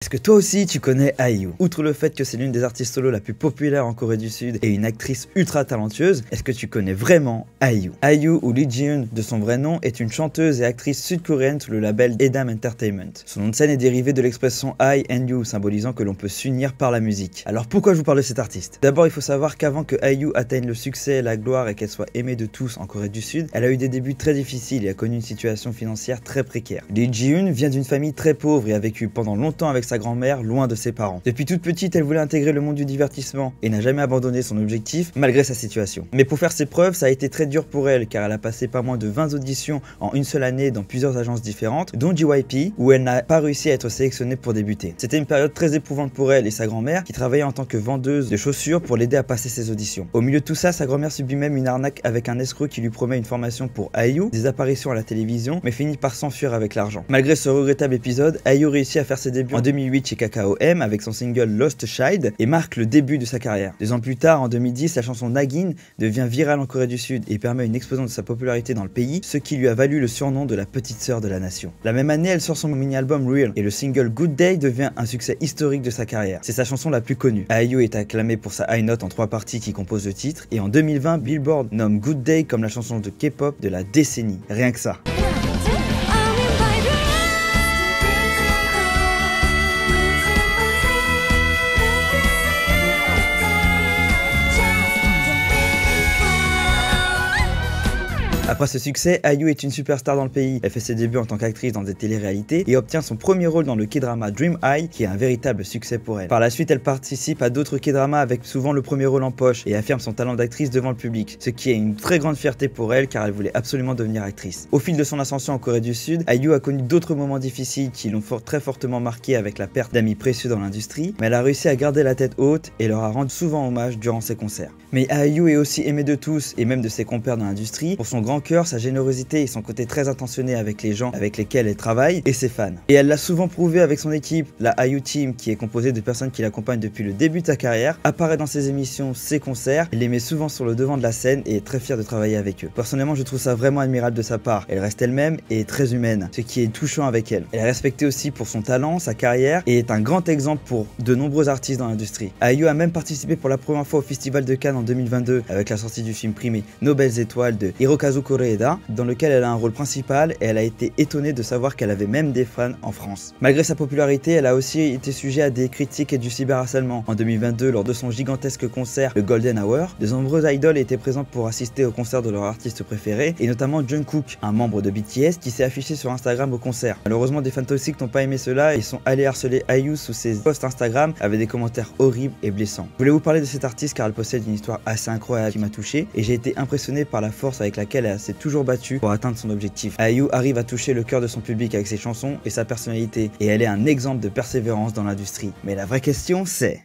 Est-ce que toi aussi tu connais IU? Outre le fait que c'est l'une des artistes solo la plus populaire en Corée du Sud et une actrice ultra talentueuse, est-ce que tu connais vraiment IU? IU, ou Lee Ji-eun de son vrai nom, est une chanteuse et actrice sud-coréenne sous le label Edam Entertainment. Son nom de scène est dérivé de l'expression I and You, symbolisant que l'on peut s'unir par la musique. Alors pourquoi je vous parle de cette artiste? D'abord il faut savoir qu'avant que IU atteigne le succès, la gloire et qu'elle soit aimée de tous en Corée du Sud, elle a eu des débuts très difficiles et a connu une situation financière très précaire. Lee Ji-eun vient d'une famille très pauvre et a vécu pendant longtemps avec sa grand-mère loin de ses parents. Depuis toute petite, elle voulait intégrer le monde du divertissement et n'a jamais abandonné son objectif malgré sa situation. Mais pour faire ses preuves, ça a été très dur pour elle car elle a passé pas moins de 20 auditions en une seule année dans plusieurs agences différentes, dont JYP, où elle n'a pas réussi à être sélectionnée pour débuter. C'était une période très éprouvante pour elle et sa grand-mère qui travaillait en tant que vendeuse de chaussures pour l'aider à passer ses auditions. Au milieu de tout ça, sa grand-mère subit même une arnaque avec un escroc qui lui promet une formation pour IU, des apparitions à la télévision, mais finit par s'enfuir avec l'argent. Malgré ce regrettable épisode, IU réussit à faire ses débuts en 2008 chez Kakao M avec son single Lost Child et marque le début de sa carrière. 2 ans plus tard, en 2010, la chanson Nagin devient virale en Corée du Sud et permet une explosion de sa popularité dans le pays, ce qui lui a valu le surnom de la petite sœur de la nation. La même année, elle sort son mini-album Real et le single Good Day devient un succès historique de sa carrière. C'est sa chanson la plus connue. IU est acclamée pour sa high note en 3 parties qui composent le titre et en 2020, Billboard nomme Good Day comme la chanson de K-pop de la décennie. Rien que ça. Après ce succès, IU est une superstar dans le pays. Elle fait ses débuts en tant qu'actrice dans des téléréalités et obtient son premier rôle dans le K-drama Dream High, qui est un véritable succès pour elle. Par la suite, elle participe à d'autres K-dramas avec souvent le premier rôle en poche et affirme son talent d'actrice devant le public, ce qui est une très grande fierté pour elle car elle voulait absolument devenir actrice. Au fil de son ascension en Corée du Sud, IU a connu d'autres moments difficiles qui l'ont très fortement marqué avec la perte d'amis précieux dans l'industrie, mais elle a réussi à garder la tête haute et leur a rendu souvent hommage durant ses concerts. Mais IU est aussi aimée de tous et même de ses compères dans l'industrie pour son grand cœur, sa générosité et son côté très intentionné avec les gens avec lesquels elle travaille et ses fans. Et elle l'a souvent prouvé avec son équipe, la IU Team, qui est composée de personnes qui l'accompagnent depuis le début de sa carrière, apparaît dans ses émissions, ses concerts, elle les met souvent sur le devant de la scène et est très fière de travailler avec eux. Personnellement, je trouve ça vraiment admirable de sa part. Elle reste elle-même et est très humaine, ce qui est touchant avec elle. Elle est respectée aussi pour son talent, sa carrière et est un grand exemple pour de nombreux artistes dans l'industrie. IU a même participé pour la première fois au Festival de Cannes en 2022 avec la sortie du film primé Nos belles étoiles de Hirokazu Koreeda, dans lequel elle a un rôle principal et elle a été étonnée de savoir qu'elle avait même des fans en France. Malgré sa popularité, elle a aussi été sujet à des critiques et du cyberharcèlement. En 2022, lors de son gigantesque concert, le Golden Hour, de nombreuses idoles étaient présentes pour assister au concert de leur artiste préféré, et notamment Jungkook, un membre de BTS qui s'est affiché sur Instagram au concert. Malheureusement, des fans toxiques n'ont pas aimé cela et sont allés harceler IU sous ses posts Instagram avec des commentaires horribles et blessants. Je voulais vous parler de cette artiste car elle possède une histoire assez incroyable qui m'a touché et j'ai été impressionné par la force avec laquelle elle s'est toujours battue pour atteindre son objectif. IU arrive à toucher le cœur de son public avec ses chansons et sa personnalité et elle est un exemple de persévérance dans l'industrie. Mais la vraie question c'est...